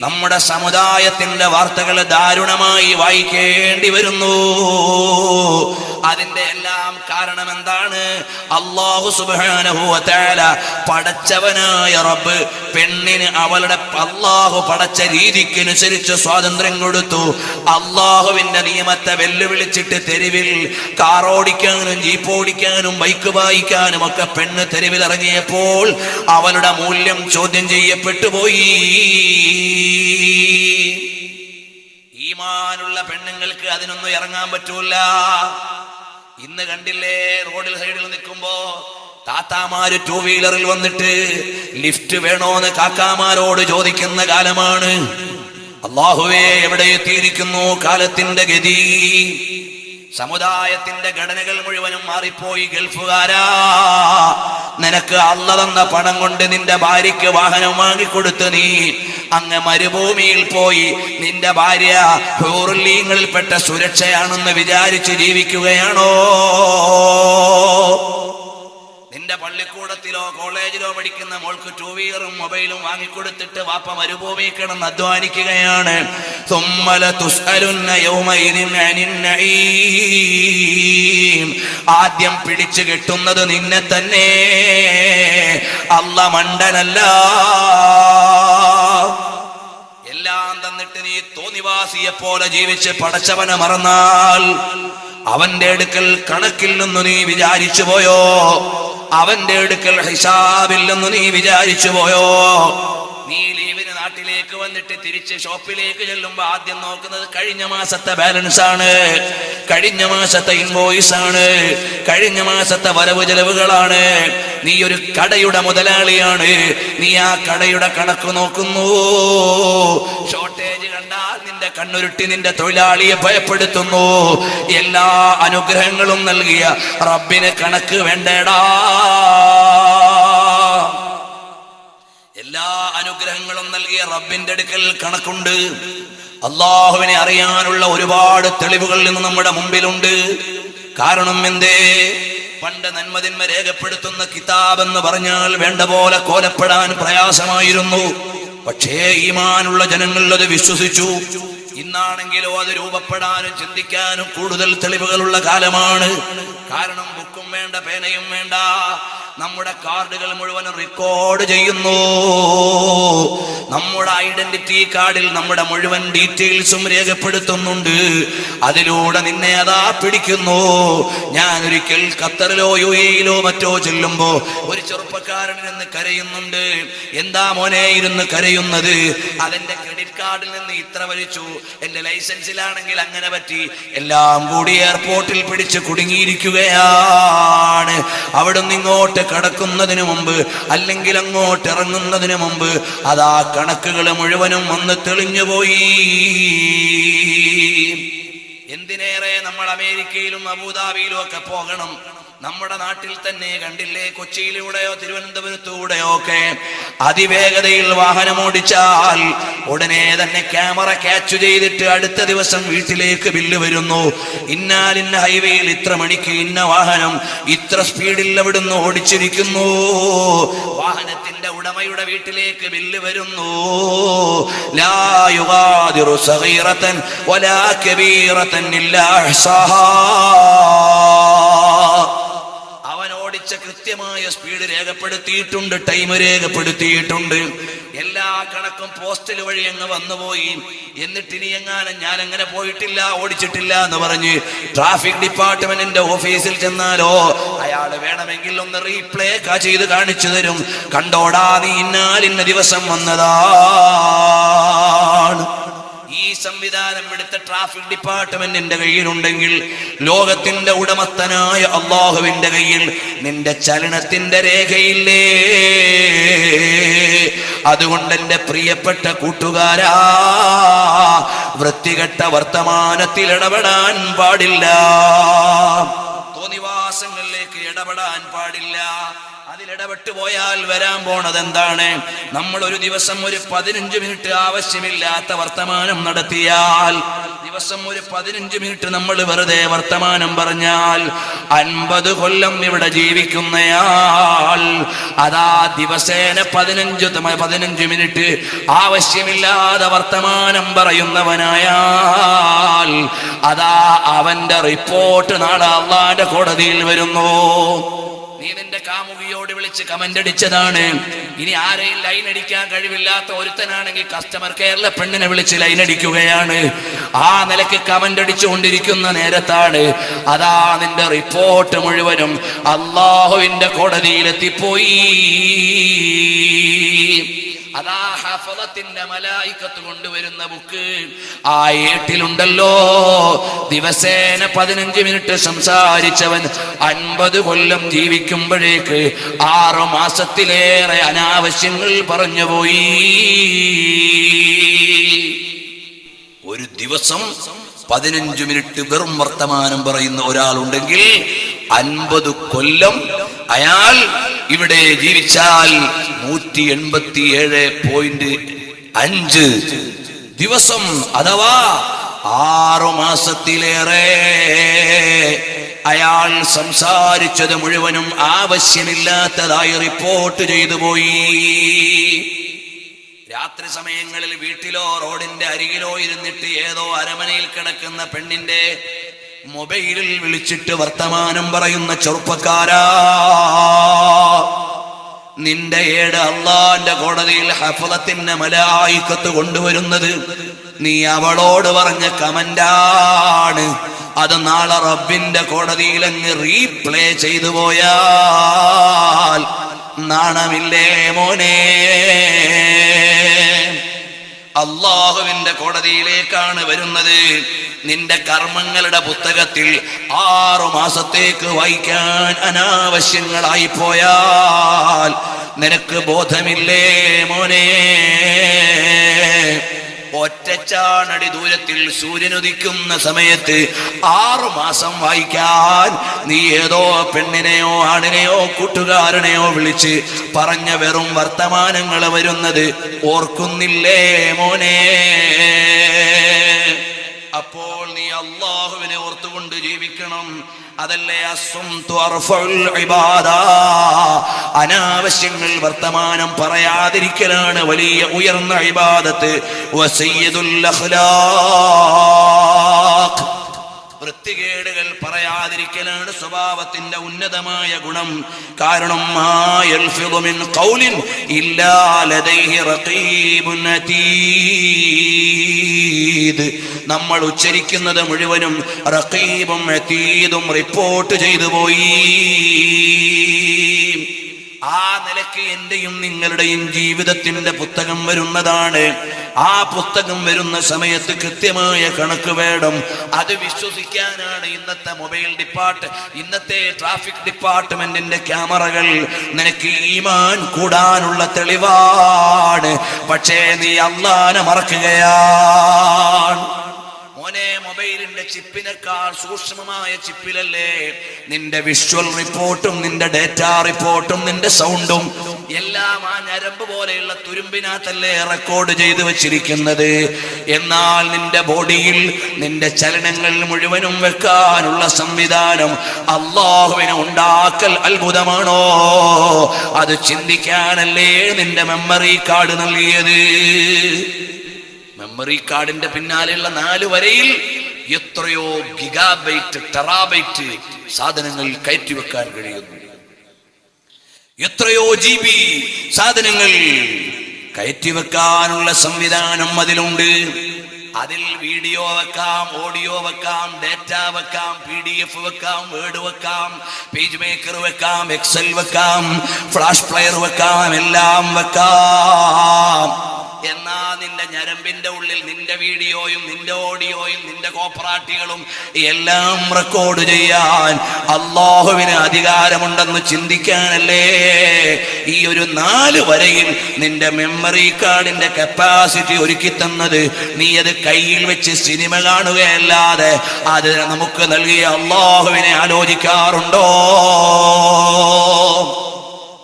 നമ്മുടെ സമുദായത്തിന്റെ വാർത്തകൾ ദാരുണമായി വായിക്കേണ്ടി വരുന്നു. അതിന്റെ എല്ലാം കാരണം എന്താണ്? അല്ലാഹു സുബ്ഹാനഹു വ തആല പടച്ചവനായ റബ്ബ് പെണ്ണിന് അവളുടെ അല്ലാഹു പടച്ച രീതിക്കനുസരിച്ച് സ്വാതന്ത്ര്യം കൊടുത്തു. അല്ലാഹുവിന്റെ നിയമത്തെ വെല്ലുവിളിച്ചിട്ട് തെരുവിൽ കാർ ഓടിക്കാനും ജീപ്പ് ഓടിക്കാനും ബൈക്ക് വായിക്കാനും ഒക്കെ പെണ്ണ് തെരുവിൽ ഇറങ്ങിയപ്പോൾ അവളുടെ മൂല്യം ചോദ്യം ചെയ്യപ്പെട്ടു പോയി. ഈമാനുള്ള പെണ്ണുങ്ങൾക്ക് അതിനൊന്നും ഇറങ്ങാൻ പറ്റൂല. ഇന്ന് കണ്ടില്ലേ, റോഡിൽ സൈഡിൽ നിൽക്കുമ്പോ താത്താമാര് ടൂ വീലറിൽ വന്നിട്ട് ലിഫ്റ്റ് വേണോന്ന് കാക്കാമാരോട് ചോദിക്കുന്ന കാലമാണ്. അല്ലാഹുവേ, എവിടെ എത്തിയിരിക്കുന്നു കാലത്തിന്റെ ഗതി? സമുദായത്തിന്റെ ഘടനകൾ മുഴുവനും മാറിപ്പോയി. ഗൾഫുകാരാ, നിനക്ക് അല്ലാഹ് തന്ന പണം കൊണ്ട് നിന്റെ ഭാര്യയ്ക്ക് വാഹനം വാങ്ങിക്കൊടുത്ത് നീ അങ്ങ് മരുഭൂമിയിൽ പോയി നിന്റെ ഭാര്യ ഹൂറുല്ലീങ്ങളിൽപ്പെട്ട സുരക്ഷയാണെന്ന് വിചാരിച്ച് ജീവിക്കുകയാണോ? നിന്റെ പള്ളിക്കൂടത്തിലോ കോളേജിലോ പഠിക്കുന്ന മോൾക്ക് ടൂ വീലറും മൊബൈലും വാങ്ങിക്കൊടുത്തിട്ട് വാപ്പ മരുഭൂമി കിടന്ന് അധ്വാനിക്കുകയാണ്. ആദ്യം പിടിച്ചു കെട്ടുന്നത് നിന്നെ തന്നെ. അല്ലാഹ് മണ്ടനല്ല. എല്ലാം തന്നിട്ട് നീ തോന്നിവാസിയെ പോലെ ജീവിച്ച് പടച്ചവനെ മറന്നാൽ അവന്റെ അടുക്കൽ കണക്കിൽ നിന്ന് നീ വിചാരിച്ചു പോയോ? അവന്റെ അടുക്കൽ ഹിസാബിൽ നിന്ന് നീ വിചാരിച്ചു പോയോ? നീ ലീവിന് നാട്ടിലേക്ക് വന്നിട്ട് തിരിച്ച് ഷോപ്പിലേക്ക് ചെല്ലുമ്പോ ആദ്യം നോക്കുന്നത് കഴിഞ്ഞ മാസത്തെ ബാലൻസ് ആണ്, കഴിഞ്ഞ മാസത്തെ ഇൻവോയ്സ് ആണ്, കഴിഞ്ഞ മാസത്തെ വരവ് ചെലവുകളാണ്. നീ ഒരു കടയുടെ മുതലാളിയാണ്, നീ ആ കടയുടെ കണക്ക് നോക്കുന്നു. ഷോർട്ടേജ് കണ്ടാൽ നിന്റെ കണ്ണുരുട്ടി നിന്റെ തൊഴിലാളിയെ ഭയപ്പെടുത്തുന്നു. എല്ലാ അനുഗ്രഹങ്ങളും നൽകിയ റബ്ബിന് കണക്ക് വേണ്ടേടാ. എല്ലാ അനുഗ്രഹങ്ങളും നൽകിയ റബ്ബിന്റെ അടുക്കൽ കണക്കുണ്ട്. അല്ലാഹുവിനെ അറിയാനുള്ള ഒരുപാട് തെളിവുകൾ ഇന്ന് നമ്മുടെ മുമ്പിലുണ്ട്. കാരണം എന്തേ? പണ്ട് നന്മതിന്മ രേഖപ്പെടുത്തുന്ന കിതാബ് എന്ന് പറഞ്ഞാൽ വേണ്ട പോലെ കോലപ്പെടാൻ പ്രയാസമായിരുന്നു. പക്ഷേ ഈമാനുള്ള ജനങ്ങൾ അത് വിശ്വസിച്ചു. ഇന്നാണെങ്കിലോ അത് രൂപപ്പെടാനും ചിന്തിക്കാനും കൂടുതൽ തെളിവുകളുള്ള കാലമാണ്. കാരണം ബുക്കും വേണ്ട, പേനയും വേണ്ട, നമ്മുടെ കാർഡുകൾ മുഴുവനും റെക്കോർഡ് ചെയ്യുന്നു. നമ്മുടെ ഐഡന്റിറ്റി കാർഡിൽ നമ്മുടെ മുഴുവൻ ഡീറ്റെയിൽസും രേഖപ്പെടുത്തുന്നുണ്ട്. അതിലൂടെ നിന്നെ അതാ പിടിക്കുന്നു. ഞാൻ ഒരിക്കൽ ഖത്തറിലോ യു എയിലോ മറ്റോ ചെല്ലുമ്പോ ഒരു ചെറുപ്പക്കാരൻ നിന്ന് കരയുന്നുണ്ട്. എന്താ മോനെ ഇരുന്ന് കരയുന്നത്? അതെന്റെ ക്രെഡിറ്റ് കാർഡിൽ നിന്ന് ഇത്ര വലിച്ചു, എന്റെ ലൈസൻസിലാണെങ്കിൽ അങ്ങനെ പറ്റി, എല്ലാം കൂടി എയർപോർട്ടിൽ പിടിച്ച് കുടുങ്ങിയിരിക്കുകയാണ്. അവിടുന്ന് ഇങ്ങോട്ട് കടക്കുന്നതിന് മുമ്പ് അല്ലെങ്കിൽ അങ്ങോട്ട് ഇറങ്ങുന്നതിന് മുമ്പ് അതാ കണക്കുകൾ മുഴുവനും വന്ന് തെളിഞ്ഞുപോയി. എന്തിനേറെ നമ്മൾ അമേരിക്കയിലും അബുദാബിയിലും ഒക്കെ പോകണം. നമ്മുടെ നാട്ടിൽ തന്നെ കണ്ടില്ലേ, കൊച്ചിയിലൂടെയോ തിരുവനന്തപുരത്തൂടെയോ ഒക്കെ അതിവേഗതയിൽ വാഹനം ഓടിച്ചാൽ ഉടനെ തന്നെ ക്യാമറ ക്യാച്ച് ചെയ്തിട്ട് അടുത്ത ദിവസം വീട്ടിലേക്ക് ബില്ല് വരുന്നു. ഇന്നാലിന്ന ഹൈവേയിൽ ഇത്ര മണിക്ക് ഇന്ന വാഹനം ഇത്ര സ്പീഡിൽ അവിടുന്ന് ഓടിച്ചിരിക്കുന്നു. വാഹനത്തിന്റെ ഉടമയുടെ വീട്ടിലേക്ക് ബില്ല് വരുന്നു. ലാ യുഗാദിറു സഗീറതൻ വലാ കബീറതൻ ഇല്ലാ അഹ്സാഹാ. കൃത്യമായ സ്പീഡ് രേഖപ്പെടുത്തിയിട്ടുണ്ട്, ടൈം രേഖപ്പെടുത്തിയിട്ടുണ്ട്. എല്ലാ കണക്കും പോസ്റ്റൽ വഴി അങ്ങ് വന്നുപോയി. എന്നിട്ട് ഇനി എങ്ങാനും ഞാൻ അങ്ങനെ പോയിട്ടില്ല, ഓടിച്ചിട്ടില്ല എന്ന് പറഞ്ഞ് ട്രാഫിക് ഡിപ്പാർട്ട്മെന്റിന്റെ ഓഫീസിൽ ചെന്നാലോ അയാൾ വേണമെങ്കിൽ ഒന്ന് റീപ്ലേ ചെയ്ത് കാണിച്ചു തരും. കണ്ടോടാ, നീ ഇന്നാലിന്ന ദിവസം വന്നതാണ്. ഈ സംവിധാനം എടുത്ത ട്രാഫിക് ഡിപ്പാർട്ട്മെന്റിന്റെ കയ്യിലുണ്ടെങ്കിൽ ലോകത്തിന്റെ ഉടമസ്ഥനായ അല്ലാഹുവിന്റെ കയ്യിൽ നിന്റെ ചലനത്തിന്റെ രേഖയില്ലേ? അതുകൊണ്ട് എന്റെ പ്രിയപ്പെട്ട കൂട്ടുകാരാ, വൃത്തികെട്ട വർത്തമാനത്തിൽ ഇടപെടാൻ പാടില്ല. തോന്നിവാസങ്ങളിലേക്ക് ഇടപെടാൻ പാടില്ല. അതിലിടപെട്ടു പോയാൽ വരാൻ പോണത് എന്താണ്? നമ്മൾ ഒരു ദിവസം ഒരു 15 മിനിറ്റ് ആവശ്യമില്ലാത്ത വർത്തമാനം നടത്തിയാൽ ദിവസം ഒരു 15 മിനിറ്റ് നമ്മൾ വെറുതെ വർത്തമാനം പറഞ്ഞാൽ 50 കൊല്ലം ഇവിടെ ജീവിക്കുന്നയാൾ അതാ ദിവസേന 15 മിനിറ്റ് ആവശ്യമില്ലാതെ വർത്തമാനം പറയുന്നവനായാൽ അതാ അവന്റെ റിപ്പോർട്ട് നാളെ അള്ളാന്റെ കോടതിയിൽ വരുന്നു. നീ നിന്റെ കാമുകിയോട് വിളിച്ച് കമന്റ് അടിച്ചതാണ്. ഇനി ആരെയും ലൈൻ അടിക്കാൻ കഴിവില്ലാത്ത ഒരുത്തനാണെങ്കിൽ കസ്റ്റമർ കെയറിലെ പെണ്ണിനെ വിളിച്ച് ലൈൻ അടിക്കുകയാണ്. ആ നിലയ്ക്ക് കമന്റ് അടിച്ചുകൊണ്ടിരിക്കുന്ന നേരത്താണ് അതാ നിന്റെ റിപ്പോർട്ട് മുഴുവനും അള്ളാഹുവിന്റെ കോടതിയിലെത്തിപ്പോയി. അതാ ഹഫളത്തിന്റെ മലായികത്ത് കൊണ്ടുവരുന്ന ബുക്ക് ആ ഏട്ടിലുണ്ടല്ലോ. ദിവസേന 15 മിനിറ്റ് സംസാരിച്ചവൻ 50 കൊല്ലം ജീവിക്കുമ്പോഴേക്ക് 6 മാസത്തിലേറെ അനാവശ്യങ്ങൾ പറഞ്ഞുപോയി. ഒരു ദിവസം 15 മിനിറ്റ് വെറും വർത്തമാനം പറയുന്ന ഒരാളുണ്ടെങ്കിൽ 50 കൊല്ലം അയാൾ ഇവിടെ ജീവിച്ചാൽ 187.5 ദിവസം അഥവാ 6 മാസത്തിലേറെ അയാൾ സംസാരിച്ചത് മുഴുവനും ആവശ്യമില്ലാത്തതായി റിപ്പോർട്ട് ചെയ്തു പോയി. രാത്രി സമയങ്ങളിൽ വീട്ടിലോ റോഡിന്റെ അരികിലോ ഇരുന്നിട്ട് ഏതോ അരമനയിൽ കിടക്കുന്ന പെണ്ണിന്റെ മൊബൈലിൽ വിളിച്ചിട്ട് വർത്തമാനം പറയുന്ന ചെറുപ്പക്കാരാ, നിന്റെ ഏട് അള്ളാന്റെ കോടതിയിൽ ഹഫളത്തിന്റെ മലായികത്ത് കൊണ്ടുവരുന്നത് നീ അവളോട് പറഞ്ഞ കമന്റാണ്. അത് നാളെ റബ്ബിന്റെ കോടതിയിൽ അങ്ങ് റീപ്ലേ ചെയ്തു പോയാൽ നാണമില്ലേ മോനെ? അള്ളാഹുവിന്റെ കോടതിയിലേക്കാണ് വരുന്നത്. നിന്റെ കർമ്മങ്ങളുടെ പുസ്തകത്തിൽ 6 മാസത്തേക്ക് വായിക്കാൻ അനാവശ്യങ്ങളായി പോയാൽ നിനക്ക് ബോധമില്ലേ മോനെ? ഒറ്റച്ചാണടി ദൂരത്തിൽ സൂര്യനുദിക്കുന്ന സമയത്ത് 6 മാസം വായിക്കാൻ നീ ഏതോ പെണ്ണിനെയോ ആണിനെയോ കൂട്ടുകാരനെയോ വിളിച്ച് പറഞ്ഞ വെറും വർത്തമാനങ്ങൾ വരുന്നത് ഓർക്കുന്നില്ലേ മോനെ? അപ്പോൾ നീ അള്ളാഹുവിനെ ഓർത്തുകൊണ്ട് ജീവിക്കണം. അതല്ലേ അനാവശ്യങ്ങൾ വർത്തമാനം പറയാതിരിക്കലാണ് വലിയ ഉയർന്ന ഇബാദത്ത്. വസയ്യിദുൽ അഖ്ലാഖ്, വൃത്തികേടുകൾ പറയാതിരിക്കലാണ് സ്വഭാവത്തിന്റെ ഉന്നതമായ ഗുണം. കാരണം മാ യൽഫിദു മിൻ ഖൗലിൻ ഇല്ലാ ലദൈഹി റഖീബുൻ അതീദ്. നമ്മൾ ഉച്ചരിക്കുന്നത് മുഴുവനും റഖീബും അതീദും റിപ്പോർട്ട് ചെയ്തു പോയി. ആ നിലയ്ക്ക് എന്റെയും നിങ്ങളുടെയും ജീവിതത്തിന്റെ പുസ്തകം വരുന്നതാണ്. ആ പുസ്തകം വരുന്ന സമയത്ത് കൃത്യമായ കണക്ക് വേണം. അത് വിശ്വസിക്കാനാണ് ഇന്നത്തെ ട്രാഫിക് ഡിപ്പാർട്ട്മെന്റിന്റെ ക്യാമറകൾ. നിനക്ക് ഈമാൻ കൂടാനുള്ള തെളിവാണ്. പക്ഷേ നീ അല്ലാഹനെ മറക്കുകയാണ്. മോനെ, മൊബൈലിന്റെ ചിപ്പിനേക്കാൾ സൂക്ഷ്മമായ ചിപ്പിലല്ലേ നിന്റെ വിഷ്വൽ റിപ്പോർട്ടും നിന്റെ ഡേറ്റ റിപ്പോർട്ടും നിന്റെ സൗണ്ടും എല്ലാം ആ ഞരമ്പ് പോലെയുള്ള തുരുമ്പിനകത്തല്ലേ റെക്കോർഡ് ചെയ്തു വെച്ചിരിക്കുന്നത്. എന്നാൽ നിന്റെ ബോഡിയിൽ നിന്റെ ചലനങ്ങൾ മുഴുവനും വെക്കാനുള്ള സംവിധാനം അല്ലാഹുവിനെ ഉണ്ടാക്കൽ അത്ഭുതമാണോ? അത് ചിന്തിക്കാനല്ലേ നിന്റെ മെമ്മറി കാർഡ് നൽകിയത്. മെമ്മറി കാർഡിന്റെ പിന്നാലെയുള്ള 4 വരയിൽ എത്രയോ ഗിഗാബൈറ്റ് ടെറാബൈറ്റ് സാധനങ്ങൾ കയറ്റിവെക്കാൻ കഴിയുന്നു. എത്രയോ GB സാധനങ്ങൾ കയറ്റിവെക്കാനുള്ള സംവിധാനം അതിലുണ്ട്. അതിൽ വീഡിയോ വെക്കാം, ഓഡിയോ വെക്കാം, ഡേറ്റ വെക്കാം, PDF വെക്കാം, വേർഡ് വെക്കാം, പേജ് മേക്കർ വെക്കാം, എക്സൽ വെക്കാം, ഫ്ലാഷ് പ്ലെയർ വെക്കാം, എല്ലാം വെക്കാം. എന്നാ നിന്റെ ഞരമ്പിന്റെ ഉള്ളിൽ നിന്റെ വീഡിയോയും നിന്റെ ഓഡിയോയും നിന്റെ കോപ്പറാട്ടികളും എല്ലാം റെക്കോർഡ് ചെയ്യാൻ അല്ലാഹുവിന് അധികാരമുണ്ടെന്ന് ചിന്തിക്കാനല്ലേ ഈ ഒരു 4 വരയിൽ നിന്റെ മെമ്മറി കാർഡിന്റെ കപ്പാസിറ്റി ഒരുക്കി തന്നത്. നീ അത് കയ്യിൽ വെച്ച് സിനിമ കാണുകയല്ലാതെ അത് നമുക്ക് നൽകിയ അല്ലാഹുവിനെ ആലോചിക്കാറുണ്ടോ?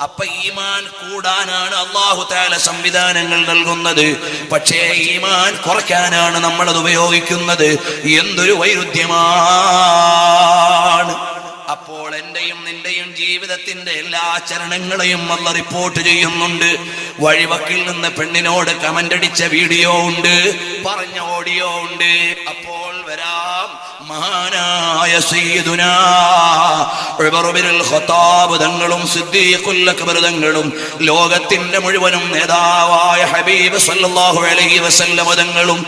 അപ്പൊ ഈമാൻ കൂടാനാണ് അല്ലാഹു തആല സംവിധാനങ്ങൾ നൽകുന്നത്. പക്ഷേ ഈമാൻ കുറയ്ക്കാനാണ് നമ്മളത് ഉപയോഗിക്കുന്നത്. എന്തൊരു വൈരുദ്ധ്യമാണ്! അപ്പോൾ എന്റെയും നിന്റെയും ജീവിതത്തിന്റെ എല്ലാ ചലനങ്ങളെയും അല്ലാഹു റിപ്പോർട്ട് ചെയ്യുന്നുണ്ട്. വഴിവക്കിൽ നിന്ന് പെണ്ണിനോട് കമന്റ് അടിച്ച വീഡിയോ ഉണ്ട്, പറഞ്ഞ ഓഡിയോ ഉണ്ട്. അപ്പോൾ വരാം മഹാനായ സയ്യിദുനാ ഉമർ ഇബ്നുൽ ഖത്താബ് തങ്ങളും സിദ്ദീഖുൽ അക്ബർ തങ്ങളും ലോകത്തിന്റെ മുഴുവനും നേതാവായ ഹബീബ് സല്ലല്ലാഹു അലൈഹി വസല്ലം തങ്ങളും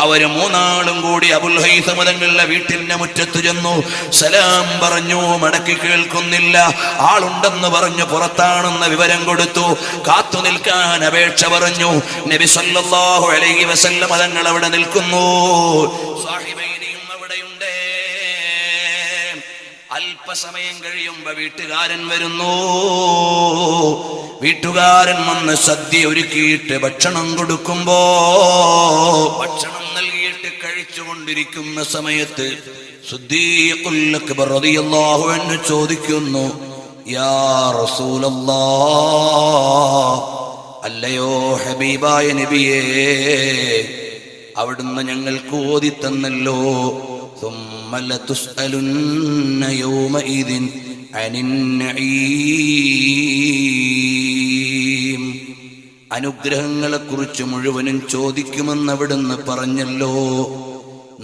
അവർ മൂന്നാളും കൂടി അബുൽ ഹൈസം തങ്ങളുടെ വീട്ടിന്റെ മുറ്റത്ത് ചെന്നു. സലാം പറഞ്ഞു, മടക്കി കേൾക്കുന്നില്ല. ആളുണ്ടെന്ന് പറഞ്ഞു പുറത്താണെന്ന് വിവരം കൊടുത്തു. കാത്തു നിൽക്കാൻ അപേക്ഷ പറഞ്ഞു. നബി സല്ലല്ലാഹു അലൈഹി വസല്ലം തങ്ങൾ അവിടെ നിൽക്കുന്നു. സാഹിബൈനിയും അവിടെയുണ്ട്. അല്പസമയം കഴിയുമ്പോ വീട്ടുകാരൻ വരുന്നു. വീട്ടുകാരൻ വന്ന് സദ്യ ഒരുക്കിയിട്ട് ഭക്ഷണം കൊടുക്കുമ്പോ, ഭക്ഷണം നൽകിയിട്ട് കഴിച്ചുകൊണ്ടിരിക്കുന്ന സമയത്ത് സിദ്ദീഖുൽ അക്ബർ റളിയല്ലാഹു അൻഹു ചോദിക്കുന്നു, യാ റസൂലല്ലാഹ്, അല്ലയോ ഹബീബായ നബിയേ, അവിടുന്ന് ഞങ്ങൾക്ക് ഓതി തന്നല്ലോ, ثم لتسألن يومئذ عن النعيم, അനുഗ്രഹങ്ങളെ കുറിച്ച് മുഴുവനും ചോദിക്കുമെന്ന് അവിടുന്ന് പറഞ്ഞല്ലോ.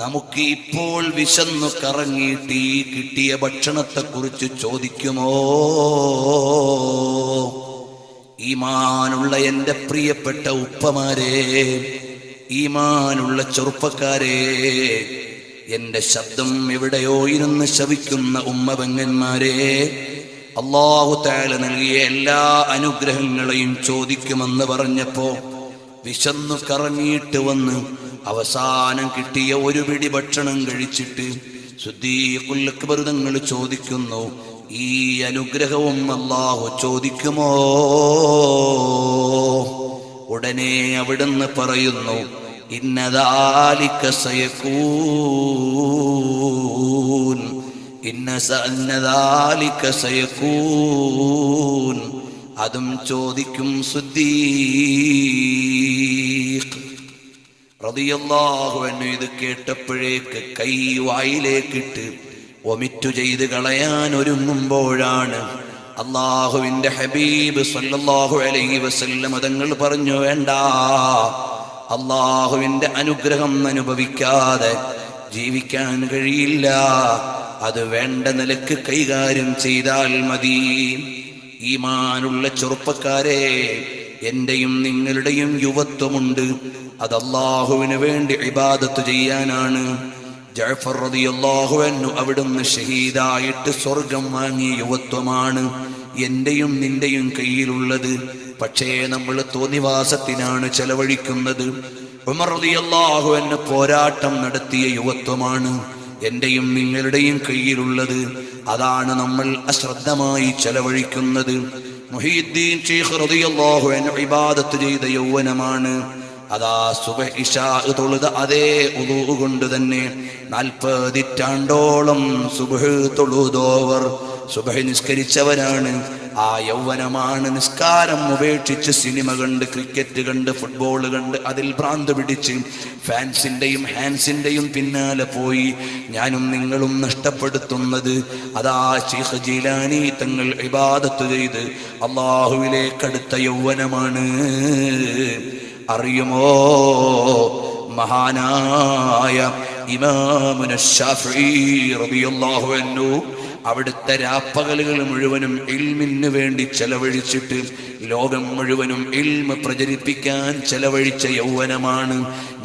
നമുക്ക് ഇപ്പോൾ വിശന്നു കറങ്ങിയിട്ട് ഈ കിട്ടിയ ഭക്ഷണത്തെ കുറിച്ച് ചോദിക്കുമോ? ഈമാനുള്ള എൻ്റെ പ്രിയപ്പെട്ട ഉപ്പമാരെ, ഈമാനുള്ള ചെറുപ്പക്കാരെ, എന്റെ ശബ്ദം എവിടെയോ ഇരുന്ന് ശവിക്കുന്ന ഉമ്മപെങ്ങന്മാരെ, അല്ലാഹു തആല നൽകിയ എല്ലാ അനുഗ്രഹങ്ങളെയും ചോദിക്കുമെന്ന് പറഞ്ഞപ്പോ വിശന്നു കറങ്ങിയിട്ട് വന്ന് അവസാനം കിട്ടിയ ഒരു പിടി ഭക്ഷണം കഴിച്ചിട്ട് സിദ്ദീഖുൽ അക്ബർ തങ്ങൾ ചോദിക്കുന്നു, ഈ അനുഗ്രഹവും അല്ലാഹു ചോദിക്കുമോ? ഉടനെ അവിടുന്ന് പറയുന്നു, ഇന്ന ദാലിക സയകൂൻ, ഇന്ന ദാലിക സയകൂൻ, അതും ചോദിക്കും സിദ്ദീഖ് റളിയല്ലാഹു അൻഹു. ഇത് കേട്ടപ്പോഴേക്ക് കൈ വായിലേക്കിട്ട് വൊമിറ്റ് ചെയ്ത് കളയാൻ ഒരുങ്ങുമ്പോഴാണ് അല്ലാഹുവിന്റെ ഹബീബ് സല്ലല്ലാഹു അലൈഹി വസല്ലം തങ്ങൾ പറഞ്ഞു, വേണ്ട, അല്ലാഹുവിന്റെ അനുഗ്രഹം അനുഭവിക്കാതെ ജീവിക്കാൻ കഴിയില്ല. അത് വേണ്ട നിലക്ക് കൈകാര്യം ചെയ്താൽ മതി. ഈമാനുള്ള ചെറുപ്പക്കാരെ, എന്റെയും നിങ്ങളുടെയും യുവത്വമുണ്ട്. അത് അല്ലാഹുവിന് വേണ്ടി ഇബാദത്ത് ചെയ്യാനാണ്. ജഅഫർ റളിയല്ലാഹു അൻഹു അവിടുന്ന് ഷഹീദായിട്ട് സ്വർഗം വാങ്ങിയ യുവത്വമാണ് എന്റെയും നിന്റെയും കയ്യിലുള്ളത്. പക്ഷേ നമ്മൾ തോന്നിവാസത്തിനാണ് ചെലവഴിക്കുന്നത്. ഉമർ റളിയല്ലാഹു അൻഹു പോരാട്ടം നടത്തിയ യുവത്വമാണ് എന്റെയും നിങ്ങളുടെയും കയ്യിലുള്ളത്. അതാണ് നമ്മൾ അശ്രദ്ധമായി ചെലവഴിക്കുന്നത്. മുഹീദ്ദീൻ ശൈഖ് റളിയല്ലാഹു അൻഹു ഇബാദത്ത് ചെയ്ത യൗവനമാണ്. അതാ സുബ്ഹ് ഇശാ തൊഴുത അതേ ഉളൂ കൊണ്ട് തന്നെ 40 ഇറ്റാണ്ടോളം സുബ്ഹ് തൊഴുതോവർ, സുബ്ഹ് നിസ്കരിച്ചവരാണ്. ആ യൗവനമാണ്. നിസ്കാരം ഉപേക്ഷിച്ച് സിനിമ കണ്ട്, ക്രിക്കറ്റ് കണ്ട്, ഫുട്ബോൾ കണ്ട് അതിൽ ഭ്രാന്ത് പിടിച്ച് ഫാൻസിന്റെയും ഹാൻസിന്റെയും പിന്നാലെ പോയി ഞാനും നിങ്ങളും നഷ്ടപ്പെടുത്തുന്നത്. അതാ ശൈഖ് ജീലാനി തങ്ങൾ ഇബാദത്ത് ചെയ്ത് അല്ലാഹുവിലേക്കടുത്ത യൗവനമാണ്. അറിയുമോ, മഹാനായ ഇമാമുന ശാഫിഈ റളിയല്ലാഹു അൻഹു അവിടുത്തെ രാപ്പകലുകൾ മുഴുവനും ഇൽമിന് വേണ്ടി ചെലവഴിച്ചിട്ട് ലോകം മുഴുവനും ഇൽമ പ്രചരിപ്പിക്കാൻ ചെലവഴിച്ച യൗവനമാണ്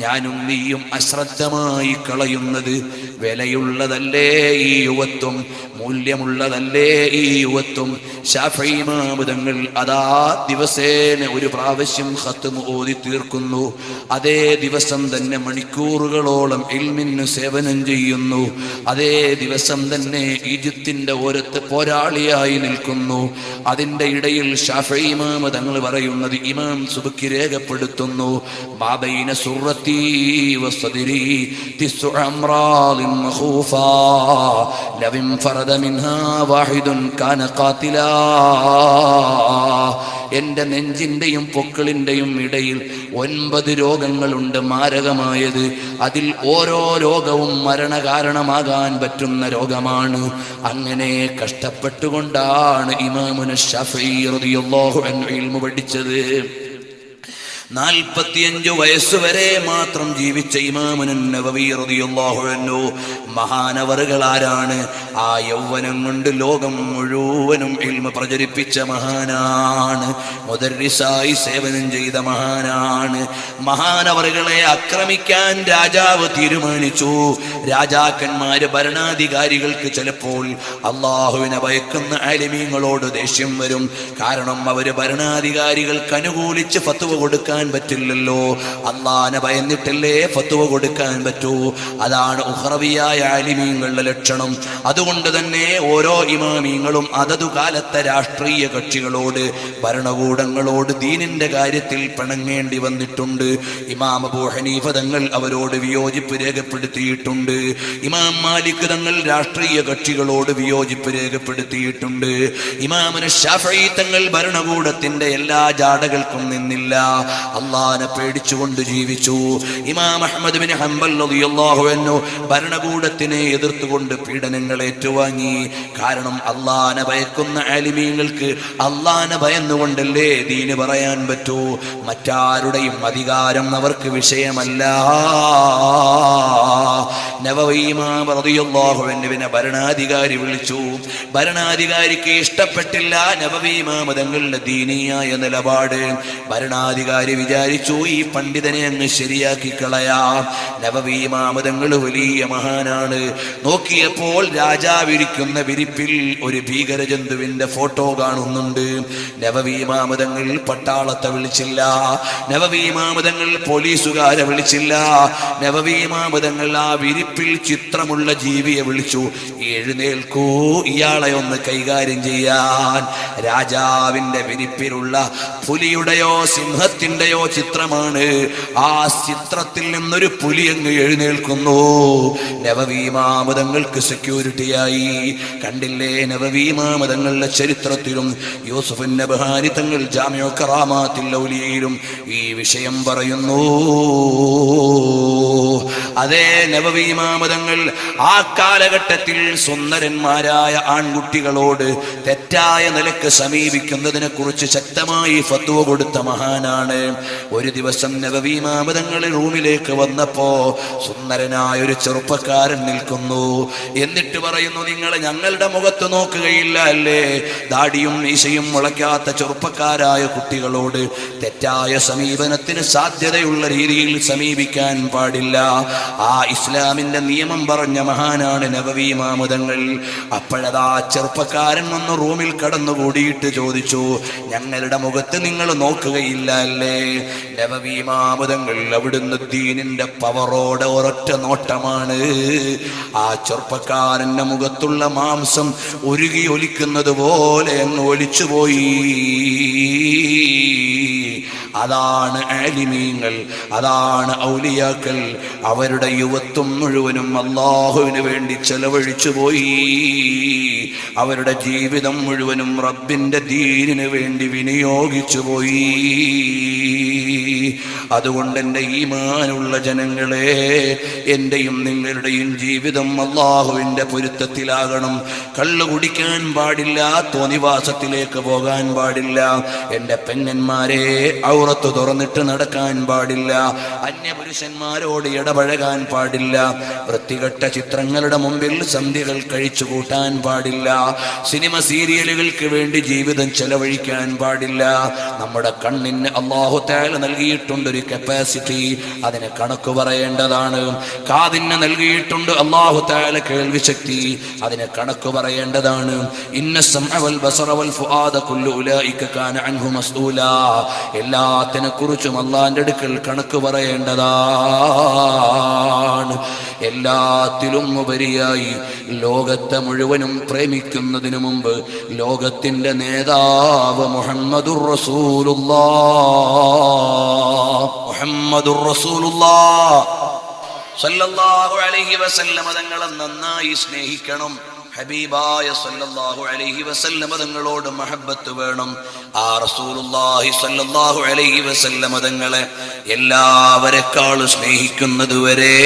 ഞാനും നീയും അശ്രദ്ധമായി കളയുന്നത്. വിലയുള്ളതല്ലേ ഈ യുവത്വം, മൂല്യമുള്ളതല്ലേ ഈ യുവത്വം. ശാഫിഈ ഇമാം തങ്ങൾ അതാ ദിവസേന ഒരു പ്രാവശ്യം ഖത്മ് ഓതി തീർക്കുന്നു. അതേ ദിവസം തന്നെ മണിക്കൂറുകളോളം ഇൽമിന് സേവനം ചെയ്യുന്നു. അതേ ദിവസം തന്നെ ഈജിപ്തിന്റെ ഓരത്ത് പോരാളിയായി നിൽക്കുന്നു. അതിന്റെ ഇടയിൽ ശാഫിഈ ഇമാം തങ്ങൾ പറയുന്നത്, ഇമാം സുബ്കി രേഖപ്പെടുത്തുന്നു, ബാബൈന സുറത്തി വസദരി തിസ്ഉ അംറാദിൻ മഖൂഫാ ലവിൻ ഫറദ മിൻഹാ വാഹിദുൻ കാന ഖാതിലാ. എന്റെ നെഞ്ചിന്റെയും പൊക്കിളിന്റെയും ഇടയിൽ 9 രോഗങ്ങളുണ്ട്, മാരകമായത്. അതിൽ ഓരോ രോഗവും മരണകാരണമാകാൻ പറ്റുന്ന രോഗമാണ്. അങ്ങനെ കഷ്ടപ്പെട്ടുകൊണ്ടാണ് ഇമാമുന ശഫഈ റളിയല്ലാഹു അൻഹു ഇൽമു പഠിച്ചത്. 45 വയസ്സുവരെ മാത്രം ജീവിച്ച ഇമാമുൻ നവവി റളിയല്ലാഹു അൻഹു മഹാനവറുകൾ ആരാണ്? ആ യൗവനം കൊണ്ട് ലോകം മുഴുവനും ഇൽമ പ്രചരിപ്പിച്ച മഹാനാണ്. മുദർരിസായി സേവനം ചെയ്ത മഹാനാണ്. മഹാനവറുകളെ ആക്രമിക്കാൻ രാജാവ് തീരുമാനിച്ചു. രാജാക്കന്മാര് ഭരണാധികാരികൾക്ക് ചിലപ്പോൾ അള്ളാഹുവിനെ ഭയക്കുന്ന ആലിമീങ്ങളോട് ദേഷ്യം വരും. കാരണം അവര് ഭരണാധികാരികൾക്ക് അനുകൂലിച്ച് ഫത്വ കൊടുക്കാൻ പറ്റില്ലല്ലോ. അള്ളാഹനെ ഭയന്നിട്ടല്ലേ ഫത്വ കൊടുക്കാൻ പറ്റൂ. അതാണ് ഉഖ്റവിയായ ആലിമീങ്ങളുടെ ലക്ഷണം. അതുകൊണ്ട് തന്നെ ഓരോ ഇമാമീങ്ങളും അതതു കാലത്തെ രാഷ്ട്രീയ കക്ഷികളോട്, ഭരണകൂടങ്ങളോട് ദീനിന്റെ കാര്യത്തിൽ പിണങ്ങേണ്ടി വന്നിട്ടുണ്ട്. ഇമാം അബൂ ഹനീഫ തങ്ങൾ അവരോട് വിയോജിപ്പ് രേഖപ്പെടുത്തിയിട്ടുണ്ട്. ഇമാം മാലിക് തങ്ങൾ രാഷ്ട്രീയ കക്ഷികളോട് വിയോജിപ്പ് രേഖപ്പെടുത്തിയിട്ടുണ്ട്. ഇമാമുന ശഫഈ തങ്ങൾ ഭരണകൂടത്തിന്റെ എല്ലാ ജാടകൾക്കും നിന്നില്ല, അള്ളാഹനെ പേടിച്ചുകൊണ്ട് ജീവിച്ചു. ഇമാം അഹ്മദ് ബിൻ ഹംബൽ റളിയല്ലാഹു അൻഹു ഭരണകൂടത്തിനെ എതിർത്തുകൊണ്ട് പീഡനങ്ങൾ ഏറ്റുവാങ്ങി. കാരണം അള്ളാഹനെ ഭയക്കുന്ന ആലിമീങ്ങൾക്ക് അള്ളാഹനെ ഭയന്നുകൊണ്ടല്ലേ ദീന് പറയാൻ പറ്റൂ. മറ്റാരുടെയും അധികാരം അവർക്ക് വിഷയമല്ല. നവവി ഇമാം റളിയല്ലാഹു അൻഹുവിനെ ഭരണാധികാരി വിളിച്ചു. ഭരണാധികാരിക്ക് ഇഷ്ടപ്പെട്ടില്ല നവവി ഇമാം തങ്ങളുടെ ദീനിയായ നിലപാട്. ഭരണാധികാരി വിചാരിച്ചു, ഈ പണ്ഡിതനെ അങ്ങ് ശരിയാക്കി കളയാം. നവവി ഇമാം തങ്ങൾ വലിയ മഹാനാണ്. നോക്കിയപ്പോൾ രാജാവിരിക്കുന്ന വിരിപ്പിൽ ഒരു ഭീകരജന്തുവിന്റെ ഫോട്ടോ കാണുന്നുണ്ട്. നവവി ഇമാം തങ്ങൾ പട്ടാളത്തെ വിളിച്ചില്ല. നവവി ഇമാം തങ്ങൾ പോലീസുകാരെ വിളിച്ചില്ല. നവവി ഇമാം തങ്ങൾ ആ വിരിപ്പിൽ ചിത്രമുള്ള ജീവിയെ വിളിച്ചു. എഴുന്നേൽക്കൂ, ഇയാളെ ഒന്ന് കൈകാര്യം ചെയ്യാൻ. രാജാവിന്റെ വിരിപ്പിലുള്ള പുലിയുടെയോ സിംഹത്തിന്റെയോ ചിത്രമാണ്. ആ ചിത്രത്തിൽ നിന്നൊരു പുലി അങ്ങ് എഴുന്നേൽക്കുന്നു. നവവി ഇമാം തങ്ങൾക്ക് സെക്യൂരിറ്റിയായി. കണ്ടില്ലേ, നവവി ഇമാം തങ്ങളുടെ ചരിത്രത്തിലും യൂസുഫ് നബ്ഹാനി തങ്ങൾ ജാമിഉ കറാമാത്തിൽ ഔലിയയിലും ഈ വിഷയം പറയുന്നു. അതേ നവവി ഇമാം തങ്ങൾ ആ കാലഘട്ടത്തിൽ സുന്ദരന്മാരായ ആൺകുട്ടികളോട് തെറ്റായ നിലക്ക് സമീപിക്കുന്നതിനെ കുറിച്ച് ശക്തമായി ഫത്വ കൊടുത്ത മഹാനാണ്. ഒരു ദിവസം നവവി ഇമാം തങ്ങൾ റൂമിലേക്ക് വന്നപ്പോ സുന്ദരനായ ഒരു ചെറുപ്പക്കാരൻ നിൽക്കുന്നു. എന്നിട്ട് പറയുന്നു, നിങ്ങൾ ഞങ്ങളുടെ മുഖത്ത് നോക്കുകയില്ല അല്ലേ? ദാടിയും മീശയും മുളയ്ക്കാത്ത ചെറുപ്പക്കാരായ കുട്ടികളോട് തെറ്റായ സമീപനത്തിന് സാധ്യതയുള്ള രീതിയിൽ സമീപിക്കാൻ പാടില്ല. ആ ഇസ്ലാമിന്റെ നിയമം പറഞ്ഞ മഹാനാണ് നവവി ഇമാം തങ്ങൾ. അപ്പോഴതാ ചെറുപ്പക്കാരൻ വന്ന് റൂമിൽ കടന്നുകൂടിയിട്ട് ചോദിച്ചു, ഞങ്ങളുടെ മുഖത്ത് നിങ്ങൾ നോക്കുകയില്ല അല്ലേ? നവവി ഇമാം തങ്ങൾ അവിടുന്ന് ദീനിന്റെ പവറോടെ ഒരൊറ്റ നോട്ടമാണ്. ആ ചെറുപ്പക്കാരന്റെ മുഖത്തുള്ള മാംസം ഉരുകി ഒലിക്കുന്നത് പോലെ അങ്ങ് ഒലിച്ചുപോയി. അതാണ് ആലിമീങ്ങൾ, അതാണ് ഔലിയാക്കൾ. അവരുടെ യുവത്വം മുഴുവനും അല്ലാഹുവിന് വേണ്ടി ചെലവഴിച്ചു പോയി. അവരുടെ ജീവിതം മുഴുവനും റബ്ബിന്റെ ദീനിന് വേണ്ടി വിനിയോഗിച്ചു പോയി. അതുകൊണ്ട് എൻ്റെ ഈമാനുള്ള ജനങ്ങളെ, എന്റെയും നിങ്ങളുടെയും ജീവിതം അല്ലാഹുവിന്റെ പൊരുത്തത്തിലാകണം. കള്ളു കുടിക്കാൻ പാടില്ല, തോന്നിവാസത്തിലേക്ക് പോകാൻ പാടില്ല. എൻ്റെ പെങ്ങന്മാരെ, ഔറത്ത് തുറന്നിട്ട് നടക്കാൻ പാടില്ല. അന്യപുരുഷന്മാരോട് ഇടപഴകാൻ പാടില്ല. വൃത്തികെട്ട ചിത്രങ്ങളുടെ മുമ്പിൽ സന്ധ്യകൾ കഴിച്ചു കൂട്ടാൻ പാടില്ല. സിനിമ സീരിയലുകൾക്ക് വേണ്ടി ജീവിതം ചെലവഴിക്കാൻ പാടില്ല. നമ്മുടെ കണ്ണിന് അല്ലാഹു തആല നൽകിയിട്ടുണ്ട് ഒരു കപ്പാസിറ്റി, അതിന് കണക്ക് പറയേണ്ടതാണ്. കാതിന് നൽകിയിട്ടുണ്ട് അല്ലാഹു തആല കേൾവി ശക്തി, അതിന് കണക്ക് പറയേണ്ടതാണ്. ഇന്ന സമഅ വൽ ബസറ വൽ ഫുആദ കുല്ലു ഉലൈക കാന അൻഹു മസ്ഊലാ. എല്ലാത്തിനെ കുറിച്ചും അല്ലാഹുവിന്റെ അടുക്കൽ കണക്ക് പറയേണ്ടതാണ്. എല്ലാത്തിലും ഉപരിയായി ലോകത്തെ മുഴുവനും പ്രേമിക്കുന്നതിനു മുമ്പ് ലോകത്തിന്റെ നേതാവ് മുഹമ്മദുർ റസൂലുള്ളാഹ് സല്ലല്ലാഹു അലൈഹി വസല്ലം തങ്ങളെ നന്നായി സ്നേഹിക്കണം. ഹബീബായ സല്ലല്ലാഹു അലൈഹി വസല്ലം തങ്ങളോട് മഹബ്ബത്ത് വേണം. ആ റസൂലുള്ളാഹി സല്ലല്ലാഹു അലൈഹി വസല്ലം തങ്ങളെ എല്ലാവരെക്കാളും സ്നേഹിക്കുന്നത് വരെ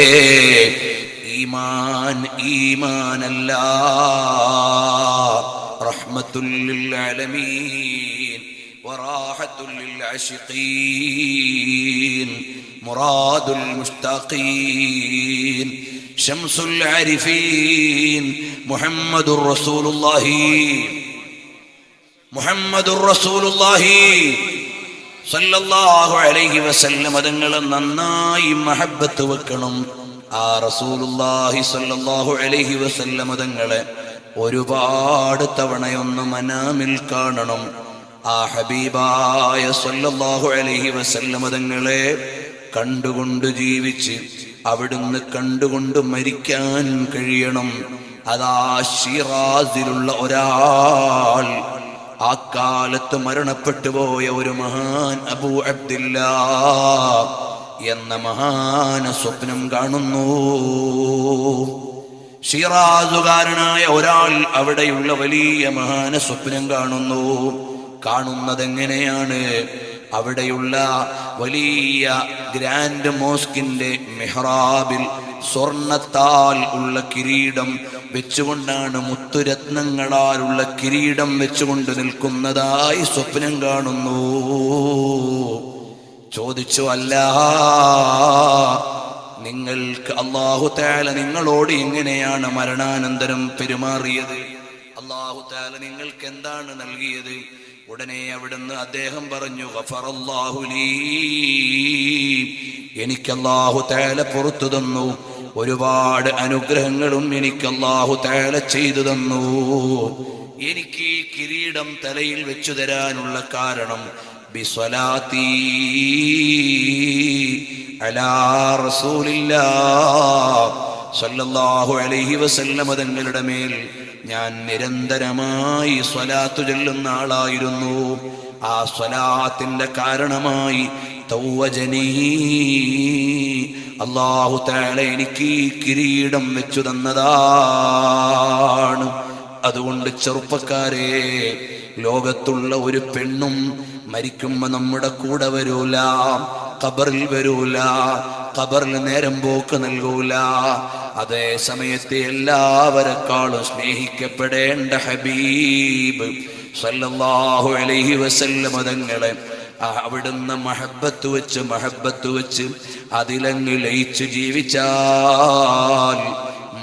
ഈമാനല്ല. റഹ്മത്തുൽ ലിൽ ആലമീൻ വറാഹത്തുൽ ലിൽ ആശിഖീൻ മുറാദുൽ മുസ്തഖീൻ ശംസുൽ ആരിഫീൻ മുഹമ്മദുർ റസൂലുള്ളാഹി സല്ലല്ലാഹു അലൈഹി വസല്ലം തങ്ങളെ നന്നായി മഹബ്ബത്ത് വെക്കണം. ആ റസൂലുള്ളാഹി സല്ലല്ലാഹു അലൈഹി വസല്ലം തങ്ങളെ ഒരുപാട് തവണയൊന്ന് മനാമിൽ കാണണം. ആ ഹബീബായ സല്ലല്ലാഹു അലൈഹി വസല്ലം തങ്ങളെ കണ്ടുകൊണ്ട് ജീവിച്ച് അവിടുന്ന് കണ്ടുകൊണ്ട് മരിക്കാൻ കഴിയണം. അതാ ഷിറാസിലുള്ള ഒരാൾ, ആ കാലത്ത് മരണപ്പെട്ടു പോയ ഒരു മഹാൻ അബൂ അബ്ദില്ലാ എന്ന മഹാന സ്വപ്നം കാണുന്നു. ഷിറാസുകാരനായ ഒരാൾ അവിടെയുള്ള വലിയ മഹാന സ്വപ്നം കാണുന്നു. കാണുന്നതെങ്ങനെയാണ്? അവിടെയുള്ള വലിയ ഗ്രാൻഡ് മോസ്കിന്റെ മെഹ്റാബിൽ സ്വർണത്താൽ ഉള്ള കിരീടം വെച്ചുകൊണ്ടാണ്, മുത്തുരത്നങ്ങളാലുള്ള കിരീടം വെച്ചുകൊണ്ട് നിൽക്കുന്നതായി സ്വപ്നം കാണുന്നു. ചോദിച്ചു, അല്ല നിങ്ങൾക്ക് അല്ലാഹു തആല നിങ്ങളോട് എങ്ങനെയാണ് മരണാനന്തരം പെരുമാറിയത്? അല്ലാഹു തആല നിങ്ങൾക്ക് എന്താണ് നൽകിയത്? ഉടനെ അവിടുന്ന് അദ്ദേഹം പറഞ്ഞു, ഗഫറല്ലാഹു ലീ, എനിക്ക് അല്ലാഹു തആല പുറത്തു തന്നു. ഒരുപാട് അനുഗ്രഹങ്ങളും എനിക്ക് അല്ലാഹു തആല ചെയ്തു തന്നു. എനിക്ക് ഈ കിരീടം തലയിൽ വെച്ചു തരാനുള്ള കാരണം ബിസ്വലാത്തി അലാ റസൂലില്ലാഹ് സല്ലല്ലാഹു അലൈഹി വസല്ലം തങ്ങളുടെ മേൽ ഞാൻ നിരന്തരമായി സ്വലാത്തു ചൊല്ലുന്ന ആളായിരുന്നു. ആ സ്വലാത്തിന്റെ കാരണമായി തൗവജനീ, അല്ലാഹു തആല എനിക്ക് ഈ കിരീടം വെച്ചു തന്നതാണ്. അതുകൊണ്ട് ചെറുപ്പക്കാരെ, ലോകത്തുള്ള ഒരു പെണ്ണും മരിക്കുമ്പോ നമ്മുടെ കൂടെ വരൂല, ഖബറിൽ വരൂല, ഖബറിൽ നേരം പോക്ക് നൽകൂല. അതേ സമയത്ത് എല്ലാവരെക്കാളും സ്നേഹിക്കപ്പെടേണ്ട ഹബീബ് സല്ലല്ലാഹു അലൈഹി വസല്ലം തങ്ങളെ അവിടുന്ന് മഹബ്ബത്ത് വെച്ച് അതിലങ്ങ് ലയിച്ച് ജീവിച്ചാൽ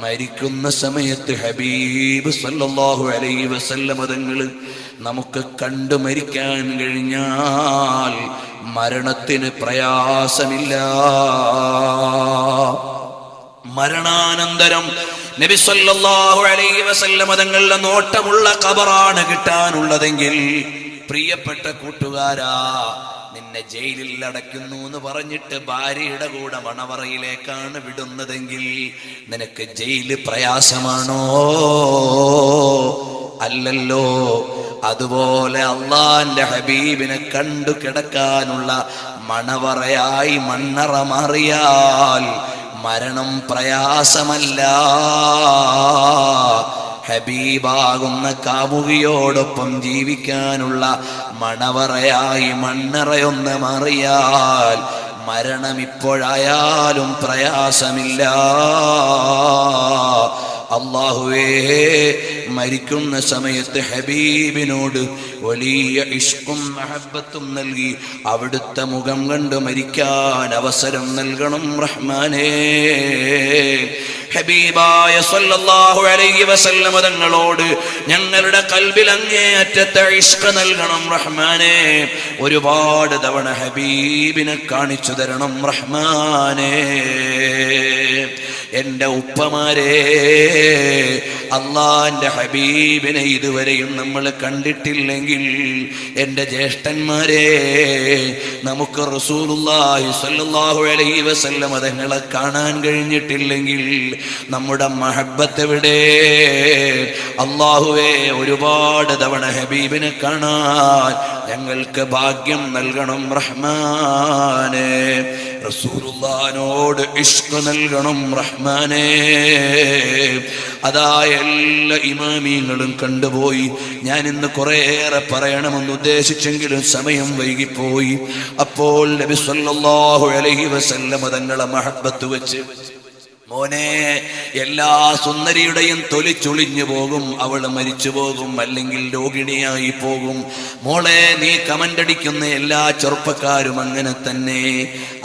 മരിക്കുന്ന സമയത്ത് ഹബീബ് സല്ലല്ലാഹു അലൈഹി വസല്ലം തങ്ങൾ നമുക്ക് കണ്ടു മരിക്കാൻ കഴിഞ്ഞാൽ മരണത്തിന് പ്രയാസമില്ല. മരണാനന്തരം നബി സല്ലല്ലാഹു അലൈഹി വസല്ലം തങ്ങളുടെ നോട്ടമുള്ള ഖബറാണ് കിട്ടാനുള്ളതെങ്കിൽ, പ്രിയപ്പെട്ട കൂട്ടുകാരാ, നിന്നെ ജയിലിൽ അടയ്ക്കുന്നു എന്ന് പറഞ്ഞിട്ട് ഭാര്യയുടെ കൂടെ മണവറയിലേക്കാണ് വിടുന്നതെങ്കിൽ നിനക്ക് ജയില് പ്രയാസമാണോ? അല്ലല്ലോ. അതുപോലെ അള്ളാന്റെ ഹബീബിനെ കണ്ടു കിടക്കാനുള്ള മണവറയായി മണ്ണറ മാറിയാൽ മരണം പ്രയാസമല്ല. ഹബീബാകുന്ന കാമുകിയോടൊപ്പം ജീവിക്കാനുള്ള മണവറയായി മണ്ണറയൊന്ന് മാറിയാൽ മരണം ഇപ്പോഴായാലും പ്രയാസമില്ല. അല്ലാഹുവേ, മരിക്കുന്ന സമയത്ത് ഹബീബിനോട് വലിയ ഇഷ്കും മഹബ്ബത്തും നൽകി അവിടുത്തെ മുഖം കണ്ട് മരിക്കാൻ അവസരം നൽകണം റഹ്മാനേ. ഹബീബായ സല്ലല്ലാഹു അലൈഹി വസല്ലം തങ്ങളോട് ഞങ്ങളുടെ ഖൽബിൽ അങ്ങേയറ്റത്തെ ഇഷ്ക് നൽകണം റഹ്മാനേ. ഒരുപാട് തവണ ഹബീബിനെ കാണിച്ചു തരണം റഹ്മാനേ. എന്റെ ഉപ്പമാരെ, അള്ളാന്റെ ഹബീബിനെ ഇതുവരെയും നമ്മൾ കണ്ടിട്ടില്ലെങ്കിൽ, എൻ്റെ ജ്യേഷ്ഠന്മാരെ, നമുക്ക് റസൂലുള്ളാഹി സ്വല്ലല്ലാഹു അലൈഹി വസല്ലം തങ്ങളെ കാണാൻ കഴിഞ്ഞിട്ടില്ലെങ്കിൽ നമ്മുടെ മഹബ്ബത്ത് എവിടെ? അല്ലാഹുവേ, ഒരുപാട് തവണ ഹബീബിനെ കാണാൻ ഞങ്ങൾക്ക് ഭാഗ്യം നൽകണം റഹ്മാനേ. റസൂലുള്ളാഹിനോട് ഇഷ്ഖ് നൽകണം റഹ്മാനേ. അതാ എല്ലാ ഇമാമിയങ്ങളും കണ്ടുപോയി. ഞാൻ ഇന്ന് കുറേയേറെ പറയണമെന്ന് ഉദ്ദേശിച്ചെങ്കിലും സമയം വൈകിപ്പോയി. അപ്പോൾ നബി സല്ലല്ലാഹു അലൈഹി വസല്ലം തങ്ങളെ മഹബ്ബത്ത് വെച്ച്, മോനെ, എല്ലാ സുന്ദരിയുടെയും തൊലി ചുളിഞ്ഞു പോകും, അവൾ മരിച്ചു പോകും, അല്ലെങ്കിൽ രോഗിണിയായി പോകും. മോളെ, നീ കമന്റടിക്കുന്ന എല്ലാ ചെറുപ്പക്കാരും അങ്ങനെ തന്നെ.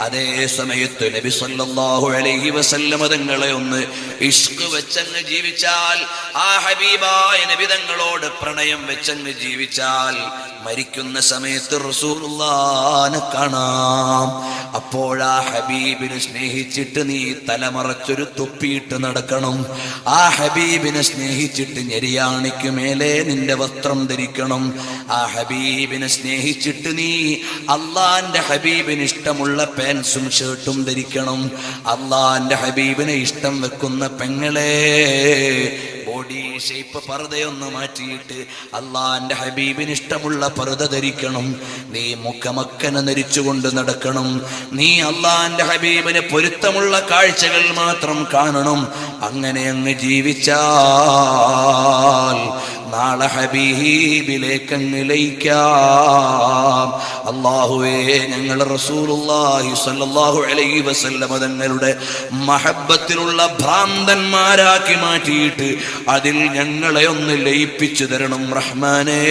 അതേ സമയത്ത് നബി സല്ലല്ലാഹു അലൈഹി വസല്ലം തങ്ങളെ ഒന്ന് ഇഷ്ക് വെച്ചങ്ങ് ജീവിച്ചാൽ, ആ ഹബീബായ നബി തങ്ങളോട് പ്രണയം വെച്ചങ്ങ് ജീവിച്ചാൽ, മരിക്കുന്ന സമയത്ത് റസൂലുള്ളാഹിനെ കാണാം. അപ്പോഴാ ഹബീബിനെ സ്നേഹിച്ചിട്ട് നീ തലമറച്ചൊരു തൊപ്പിയിട്ട് നടക്കണം. ആ ഹബീബിനെ സ്നേഹിച്ചിട്ട് ഞെരിയാണിക്ക് മേലെ നിന്റെ വസ്ത്രം ധരിക്കണം. ആ ഹബീബിനെ സ്നേഹിച്ചിട്ട് നീ അള്ളാന്റെ ഹബീബിന് ഇഷ്ടമുള്ള പാൻസും ഷർട്ടും ധരിക്കണം. അള്ളാന്റെ ഹബീബിനെ ഇഷ്ടം വെക്കുന്ന പെങ്ങളെ, ബോഡി ഷേപ്പ് പർദ്ദയൊന്ന് മാറ്റിയിട്ട് അള്ളാന്റെ ഹബീബിന് ഇഷ്ടമുള്ള പർദ്ദ ധരിക്കണം. നീ മുഖമക്കനെ ധരിച്ചുകൊണ്ട് നടക്കണം. നീ അള്ളാന്റെ ഹബീബിന് പൊരുത്തമുള്ള കാഴ്ചകൾ മാത്രം കാണണം. അങ്ങനെ അങ്ങ് ജീവിച്ചാൽ നാളെ ഹബീബിലേക്ക് അങ്ങ് ലയിക്കാം. അല്ലാഹുവേ, ഞങ്ങൾ റസൂലുള്ളാഹി സ്വല്ലല്ലാഹു അലൈഹി വസല്ലം തങ്ങളുടെ മഹബ്ബത്തിലുള്ള ഭ്രാന്തന്മാരാക്കി മാറ്റിയിട്ട് അതിൽ ഞങ്ങളെ ഒന്ന് ലയിപ്പിച്ചു തരണം റഹ്മാനേ.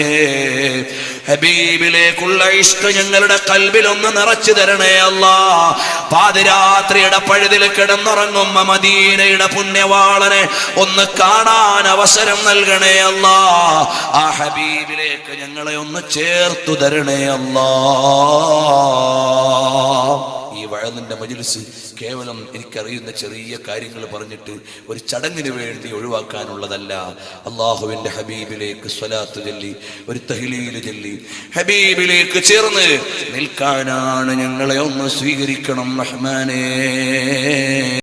ഹബീബിലേക്കുള്ള ഇഷ്ക് ഞങ്ങളുടെ കൽബിൽ ഒന്ന് നിറച്ചു തരണേ അല്ലാഹ്. പാതിരാത്രിയുടെ പഴുതിൽ കിടന്നുറങ്ങുമ്പോ മദീനയുടെ പുണ്യവാളനെ ഒന്ന് കാണാൻ അവസരം നൽകണേ അല്ലാഹ്. ആ ഹബീബിലേക്ക് ഞങ്ങളെ ഒന്ന് ചേർത്തു തരണേ അല്ലാഹ്. ഈ വഅദിന്റെ മജ്‌ലിസ് കേവലം എനിക്കറിയുന്ന ചെറിയ കാര്യങ്ങൾ പറഞ്ഞിട്ട് ഒരു ചടങ്ങിന് വേണ്ടി ഒഴിവാക്കാനുള്ളതല്ല. അള്ളാഹുവിന്റെ ഹബീബിലേക്ക് സ്വലാത്ത് ചൊല്ലി, ഒരു തഹ്ലീൽ ചൊല്ലി ഹബീബിലേക്ക് ചേർന്ന് നിൽക്കാനാണ്. ഞങ്ങളെ ഒന്ന് സ്വീകരിക്കണം റഹ്മാനേ.